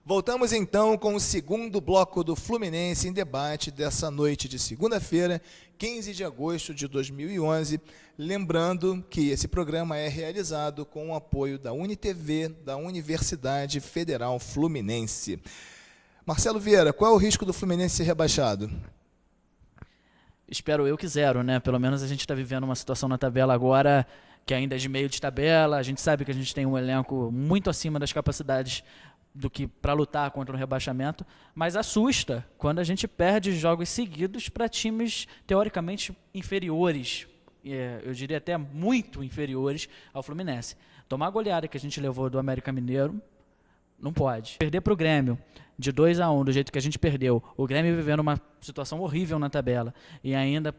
Voltamos então com o segundo bloco do Fluminense em debate dessa noite de segunda-feira, 15 de agosto de 2011. Lembrando que esse programa é realizado com o apoio da UniTV, da Universidade Federal Fluminense. Marcelo Vieira, qual é o risco do Fluminense ser rebaixado? Espero eu que zero, né? Pelo menos a gente está vivendo uma situação na tabela agora que ainda é de meio de tabela. A gente sabe que a gente tem um elenco muito acima das capacidades do que para lutar contra o rebaixamento, mas assusta quando a gente perde jogos seguidos para times teoricamente inferiores, eu diria até muito inferiores ao Fluminense. Tomar a goleada que a gente levou do América Mineiro, não pode. Perder para o Grêmio de 2-1, do jeito que a gente perdeu, o Grêmio vivendo uma situação horrível na tabela, e ainda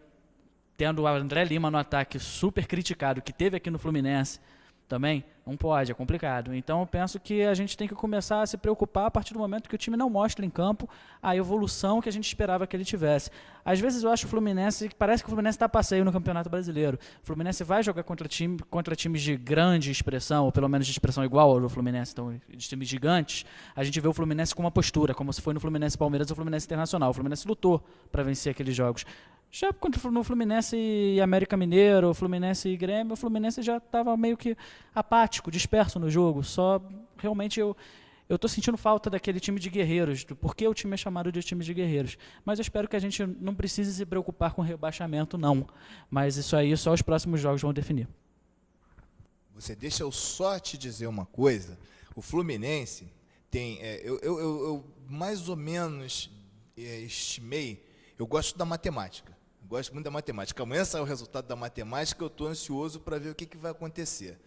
tendo o André Lima no ataque super criticado, que teve aqui no Fluminense, também não pode, é complicado. Então eu penso que a gente tem que começar a se preocupar a partir do momento que o time não mostra em campo a evolução que a gente esperava que ele tivesse. Às vezes eu acho o Fluminense, parece que o Fluminense está a passeio no Campeonato Brasileiro. O Fluminense vai jogar contra times de grande expressão, ou pelo menos de expressão igual ao do Fluminense, então de times gigantes. A gente vê o Fluminense com uma postura, como se foi no Fluminense Palmeiras ou Fluminense Internacional. O Fluminense lutou para vencer aqueles jogos. Já no Fluminense e América Mineiro, Fluminense e Grêmio, o Fluminense já estava meio que apático, disperso no jogo. Só realmente eu estou sentindo falta daquele time de guerreiros, do porquê o time é chamado de time de guerreiros. Mas eu espero que a gente não precise se preocupar com rebaixamento, não. Mas isso aí só os próximos jogos vão definir. Você deixa eu só te dizer uma coisa. O Fluminense tem... eu mais ou menos estimei... Eu gosto da matemática. Gosto muito da matemática. Amanhã sai o resultado da matemática, eu estou ansioso para ver o que vai acontecer.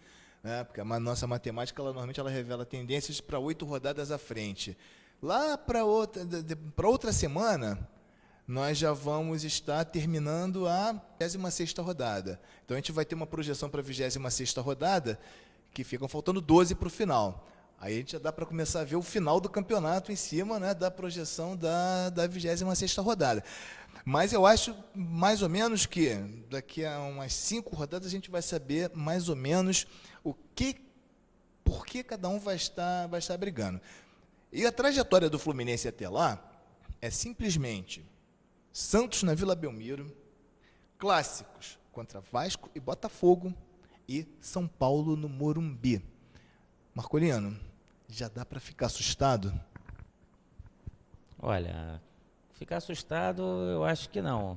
Né? Porque a nossa matemática, normalmente, ela revela tendências para 8 rodadas à frente. Lá para outra semana, nós já vamos estar terminando a 26ª rodada. Então, a gente vai ter uma projeção para a 26ª rodada, que ficam faltando 12 para o final. Aí a gente já dá para começar a ver o final do campeonato em cima, né, da projeção da 26ª rodada. Mas eu acho, mais ou menos, que daqui a umas 5 rodadas a gente vai saber mais ou menos por que cada um vai estar brigando. E a trajetória do Fluminense até lá é simplesmente Santos na Vila Belmiro, clássicos contra Vasco e Botafogo e São Paulo no Morumbi. Marcolino, já dá para ficar assustado? Olha, ficar assustado eu acho que não.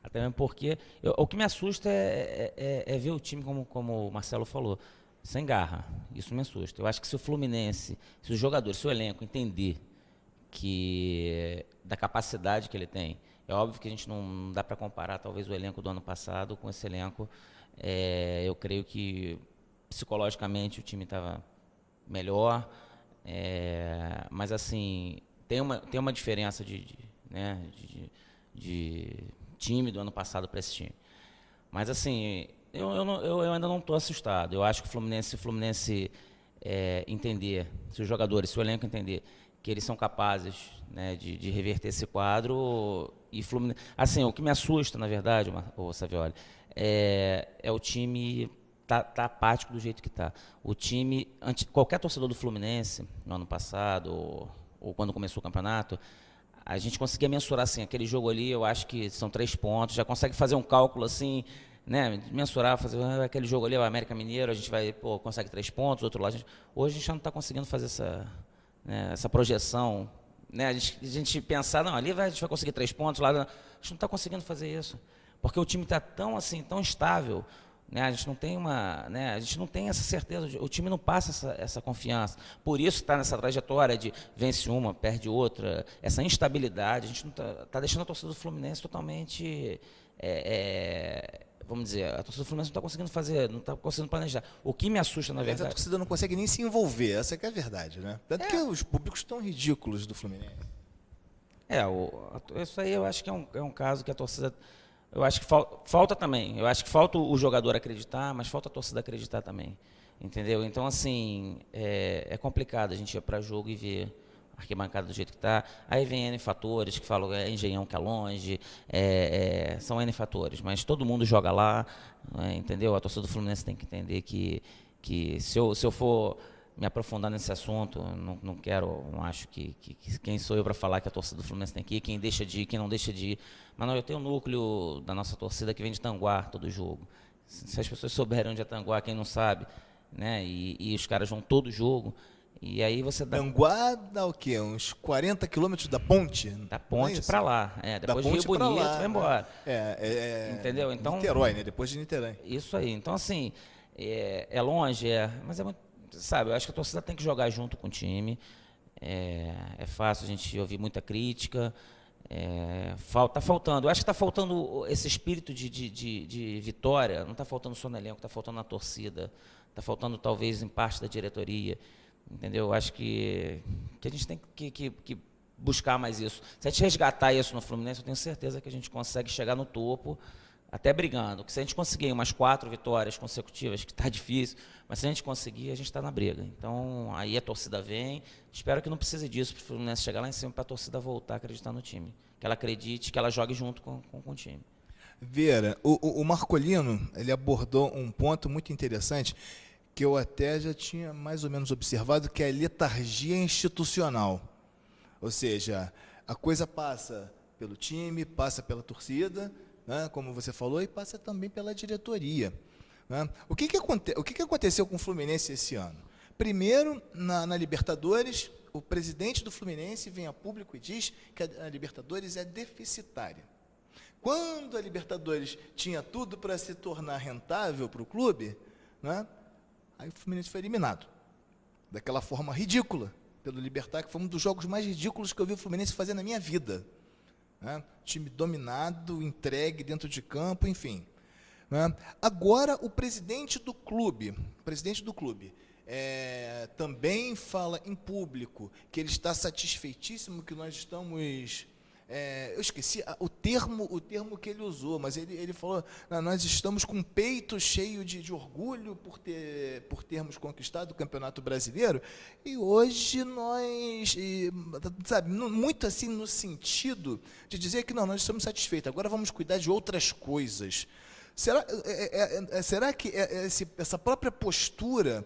Até mesmo porque o que me assusta é ver o time, como o Marcelo falou, sem garra. Isso me assusta. Eu acho que se o Fluminense, se os jogadores, se o elenco entender da capacidade que ele tem, é óbvio que a gente não dá para comparar talvez o elenco do ano passado com esse elenco. Eu creio que psicologicamente o time estava melhor, mas assim tem uma diferença de time do ano passado para esse time. Mas assim, eu ainda não estou assustado. Eu acho que se o Fluminense entender, se os jogadores, se o elenco entender que eles são capazes, né, de reverter esse quadro, e Fluminense, assim, o que me assusta, na verdade, o Savioli, é o time tá apático do jeito que está. O time, qualquer torcedor do Fluminense, no ano passado, ou quando começou o campeonato, a gente conseguia mensurar assim, aquele jogo ali, eu acho que são 3 pontos, já consegue fazer um cálculo assim, né, mensurar, fazer aquele jogo ali, o América Mineiro, a gente vai, consegue 3 pontos, outro lado, hoje a gente já não está conseguindo fazer essa projeção, né, a gente pensar, não, ali a gente vai conseguir 3 pontos, lá, a gente não está conseguindo fazer isso, porque o time está tão estável, né, a gente não tem essa certeza, o time não passa essa confiança, por isso está nessa trajetória de vence uma, perde outra, essa instabilidade, a gente não está deixando a torcida do Fluminense totalmente, vamos dizer, a torcida do Fluminense não está conseguindo fazer, não está conseguindo planejar. O que me assusta, na verdade... A torcida não consegue nem se envolver, essa que é a verdade, né? Tanto que os públicos estão ridículos do Fluminense. Isso aí eu acho que é um caso que a torcida... Eu acho que falta também. Eu acho que falta o jogador acreditar, mas falta a torcida acreditar também. Entendeu? Então, assim, é complicado a gente ir para jogo e ver a arquibancada do jeito que está. Aí vem N fatores que falam Engenhão que é longe, são N fatores, mas todo mundo joga lá, entendeu? A torcida do Fluminense tem que entender que se eu for me aprofundar nesse assunto, não quero, não acho que quem sou eu para falar que a torcida do Fluminense tem que ir, quem deixa de ir, quem não deixa de ir. Mas não, eu tenho o núcleo da nossa torcida que vem de Tanguá todo jogo. Se as pessoas souberem onde é Tanguá, quem não sabe, né? E os caras vão todo jogo. E aí você dá... Tanguá dá o quê? Uns 40 quilômetros da ponte? Da ponte para lá. Depois de Rio Bonito, vai embora. Entendeu? Então, Niterói, né? Depois de Niterói. Isso aí. Então, assim, é longe, mas é muito... Sabe, eu acho que a torcida tem que jogar junto com o time. É fácil a gente ouvir muita crítica. Tá faltando. Eu acho que está faltando esse espírito de vitória. Não está faltando só no elenco, está faltando na torcida. Está faltando, talvez, em parte da diretoria. Entendeu? Eu acho que a gente tem que buscar mais isso. Se a gente resgatar isso no Fluminense, eu tenho certeza que a gente consegue chegar no topo, até brigando. Que se a gente conseguir umas 4 vitórias consecutivas, que está difícil, mas se a gente conseguir, a gente está na briga. Então, aí a torcida vem. Espero que não precise disso para o Fluminense chegar lá em cima, para a torcida voltar a acreditar no time. Que ela acredite, que ela jogue junto com o time. Vera, o Marcolino, ele abordou um ponto muito interessante, que eu até já tinha mais ou menos observado, que é a letargia institucional. Ou seja, a coisa passa pelo time, passa pela torcida, né, como você falou, e passa também pela diretoria. Né? O que aconteceu com o Fluminense esse ano? Primeiro, na Libertadores, o presidente do Fluminense vem a público e diz que a Libertadores é deficitária. Quando a Libertadores tinha tudo para se tornar rentável para o clube, né, aí o Fluminense foi eliminado, daquela forma ridícula, pelo Libertad, que foi um dos jogos mais ridículos que eu vi o Fluminense fazer na minha vida. Né? Time dominado, entregue dentro de campo, enfim. Né? Agora, o presidente do clube também fala em público que ele está satisfeitíssimo, que nós estamos... eu esqueci o termo que ele usou, mas ele falou, nós estamos com o peito cheio de orgulho por termos conquistado o Campeonato Brasileiro, e hoje nós, sabe, muito assim no sentido de dizer que nós estamos satisfeitos, agora vamos cuidar de outras coisas. Será que essa própria postura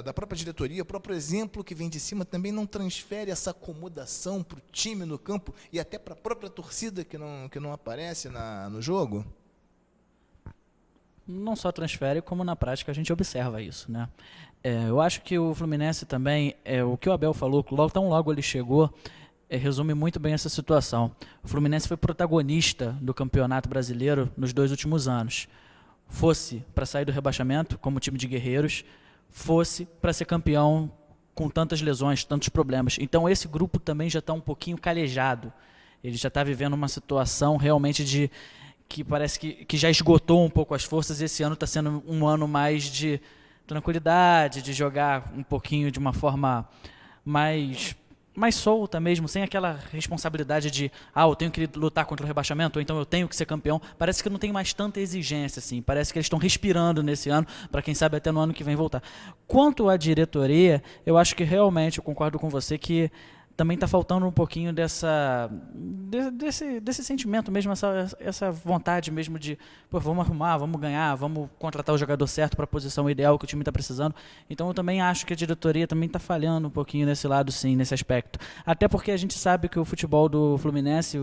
da própria diretoria, o próprio exemplo que vem de cima também não transfere essa acomodação para o time no campo e até para a própria torcida que não aparece no jogo? Não só transfere, como na prática a gente observa isso, né? Eu acho que o Fluminense também, o que o Abel falou, tão logo ele chegou, resume muito bem essa situação. O Fluminense foi protagonista do Campeonato Brasileiro nos 2 últimos anos. Fosse para sair do rebaixamento, como time de guerreiros, fosse para ser campeão com tantas lesões, tantos problemas. Então esse grupo também já está um pouquinho calejado. Ele já está vivendo uma situação realmente que parece que já esgotou um pouco as forças, e esse ano está sendo um ano mais de tranquilidade, de jogar um pouquinho de uma forma mais solta mesmo, sem aquela responsabilidade de eu tenho que lutar contra o rebaixamento, ou então eu tenho que ser campeão. Parece que não tem mais tanta exigência, assim. Parece que eles estão respirando nesse ano, para quem sabe até no ano que vem voltar. Quanto à diretoria, eu acho que realmente, eu concordo com você, que também está faltando um pouquinho desse sentimento mesmo, essa vontade mesmo de, vamos arrumar, vamos ganhar, vamos contratar o jogador certo para a posição ideal que o time está precisando. Então eu também acho que a diretoria também está falhando um pouquinho nesse lado, sim, nesse aspecto. Até porque a gente sabe que o futebol do Fluminense,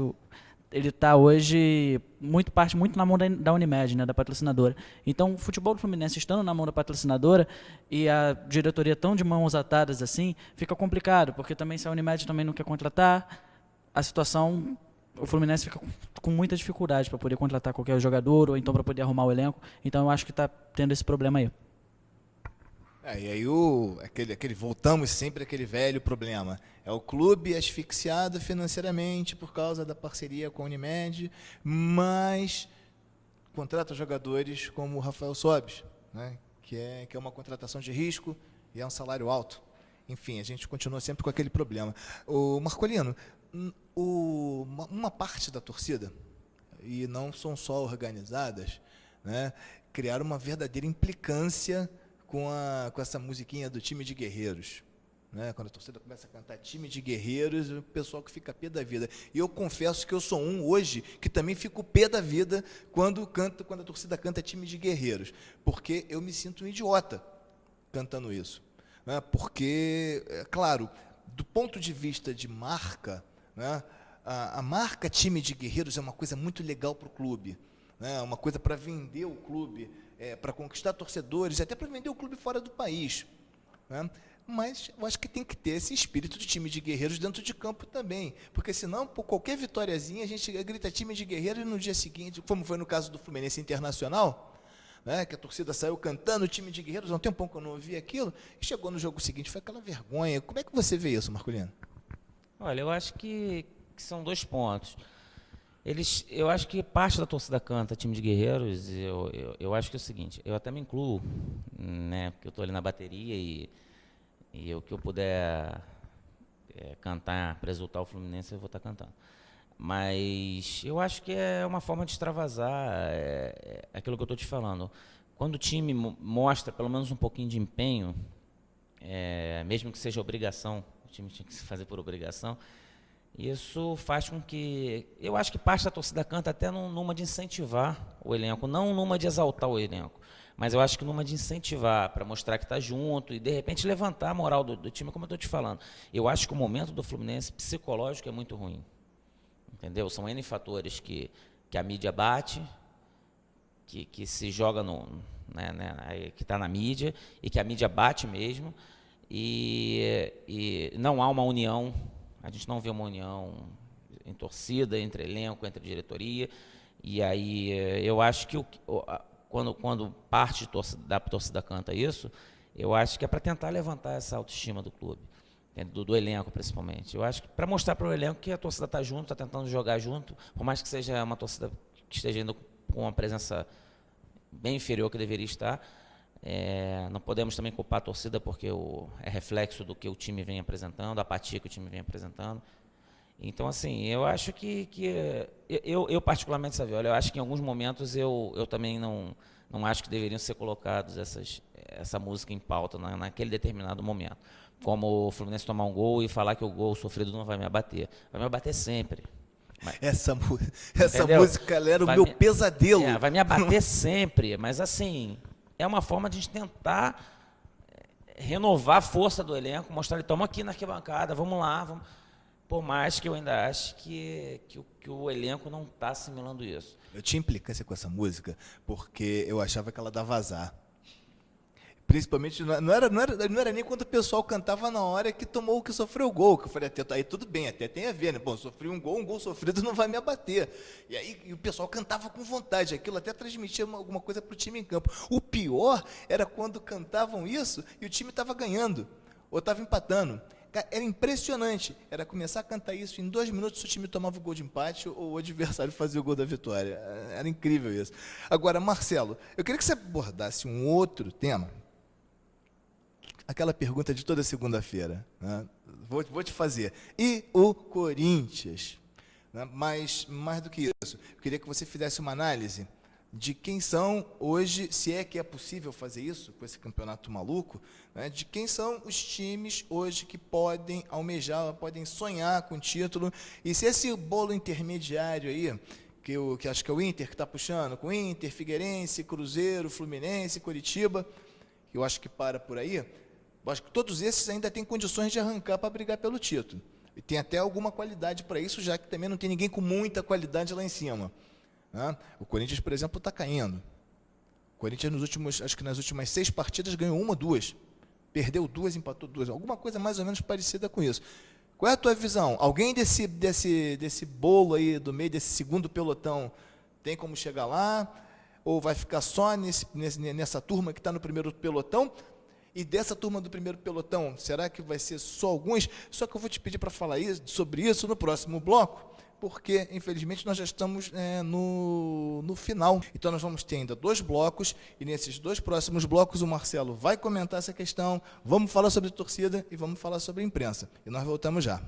ele está hoje muito na mão da Unimed, né, da patrocinadora. Então, o futebol do Fluminense estando na mão da patrocinadora e a diretoria tão de mãos atadas assim, fica complicado, porque também se a Unimed também não quer contratar, a situação, o Fluminense fica com muita dificuldade para poder contratar qualquer jogador ou então para poder arrumar o elenco. Então, eu acho que está tendo esse problema aí. E aí voltamos sempre àquele velho problema. É o clube asfixiado financeiramente por causa da parceria com a Unimed, mas contrata jogadores como o Rafael Sobis, né, que é uma contratação de risco e é um salário alto. Enfim, a gente continua sempre com aquele problema. O Marcolino, uma parte da torcida, e não são só organizadas, né, criaram uma verdadeira implicância com essa musiquinha do time de guerreiros. Né? Quando a torcida começa a cantar time de guerreiros, o pessoal que fica pé da vida. E eu confesso que eu sou hoje que também fico pé da vida quando a torcida canta time de guerreiros, porque eu me sinto um idiota cantando isso. né? Porque, é claro, do ponto de vista de marca, né, a marca time de guerreiros é uma coisa muito legal para o clube, né, uma coisa para vender o clube, para conquistar torcedores, até para vender o clube fora do país, né? Mas eu acho que tem que ter esse espírito de time de guerreiros dentro de campo também, porque senão, por qualquer vitóriazinha, a gente grita time de guerreiros e no dia seguinte, como foi no caso do Fluminense Internacional, né, que a torcida saiu cantando o time de guerreiros, há um tempão que eu não ouvi aquilo, e chegou no jogo seguinte, foi aquela vergonha. Como é que você vê isso, Marculino? Olha, eu acho que são 2 pontos. Eu acho que parte da torcida canta time de guerreiros, eu acho que é o seguinte, eu até me incluo, né, porque eu estou ali na bateria e o que eu puder cantar para exultar o Fluminense, eu vou estar cantando. Mas eu acho que é uma forma de extravasar aquilo que eu estou te falando. Quando o time mostra pelo menos um pouquinho de empenho, mesmo que seja obrigação, o time tinha que se fazer por obrigação, isso faz com que... Eu acho que parte da torcida canta até numa de incentivar o elenco, não numa de exaltar o elenco, mas eu acho que numa de incentivar, para mostrar que está junto e, de repente, levantar a moral do time, como eu estou te falando. Eu acho que o momento do Fluminense psicológico é muito ruim. Entendeu? São N fatores que a mídia bate, que se joga que está na mídia, e que a mídia bate mesmo, e não há uma união, a gente não vê uma união em torcida, entre elenco, entre diretoria, e aí eu acho que quando parte da torcida canta isso, eu acho que é para tentar levantar essa autoestima do clube, do elenco principalmente. Eu acho que para mostrar para o elenco que a torcida está junto, está tentando jogar junto, por mais que seja uma torcida que esteja indo com uma presença bem inferior que deveria estar. Não podemos também culpar a torcida porque é reflexo do que o time vem apresentando, a apatia que o time vem apresentando. Então, assim, eu acho que eu particularmente, sabe, olha, eu acho que em alguns momentos eu também não acho que deveriam ser colocados essa música em pauta naquele determinado momento. Como o Fluminense tomar um gol e falar que o gol sofrido não vai me abater. Vai me abater sempre. Essa música era o meu pesadelo. Vai me abater sempre, mas assim, é uma forma de a gente tentar renovar a força do elenco, mostrar ele, toma aqui na arquibancada, vamos lá, vamos. Por mais que eu ainda acho que o elenco não está assimilando isso. Eu tinha implicância com essa música porque eu achava que ela dava azar. Principalmente, não era nem quando o pessoal cantava na hora que sofreu o gol. Que eu falei, aí tudo bem, até tem a ver, né? Bom, sofri um gol sofrido não vai me abater. E aí o pessoal cantava com vontade, aquilo até transmitia alguma coisa para o time em campo. O pior era quando cantavam isso e o time estava ganhando, ou estava empatando. Era impressionante, era começar a cantar isso, em 2 minutos o time tomava o gol de empate ou o adversário fazia o gol da vitória. Era incrível isso. Agora, Marcelo, eu queria que você abordasse um outro tema, aquela pergunta de toda segunda-feira, né? Vou te fazer. E o Corinthians? Né? Mas, mais do que isso, eu queria que você fizesse uma análise de quem são hoje, se é que é possível fazer isso com esse campeonato maluco, né, de quem são os times hoje que podem almejar, podem sonhar com o título, e se esse bolo intermediário aí, que acho que é o Inter que está puxando, com Inter, Figueirense, Cruzeiro, Fluminense, Coritiba, que eu acho que para por aí, eu acho que todos esses ainda têm condições de arrancar para brigar pelo título. E tem até alguma qualidade para isso, já que também não tem ninguém com muita qualidade lá em cima. O Corinthians, por exemplo, está caindo. O Corinthians, acho que nas últimas 6 partidas, ganhou 1 ou 2. Perdeu 2, empatou 2. Alguma coisa mais ou menos parecida com isso. Qual é a tua visão? Alguém desse bolo aí, do meio desse segundo pelotão, tem como chegar lá? Ou vai ficar só nessa turma que está no primeiro pelotão? E dessa turma do primeiro pelotão, será que vai ser só alguns? Só que eu vou te pedir para falar sobre isso no próximo bloco, porque, infelizmente, nós já estamos no final. Então, nós vamos ter ainda 2 blocos, e nesses 2 próximos blocos o Marcelo vai comentar essa questão, vamos falar sobre torcida e vamos falar sobre imprensa. E nós voltamos já.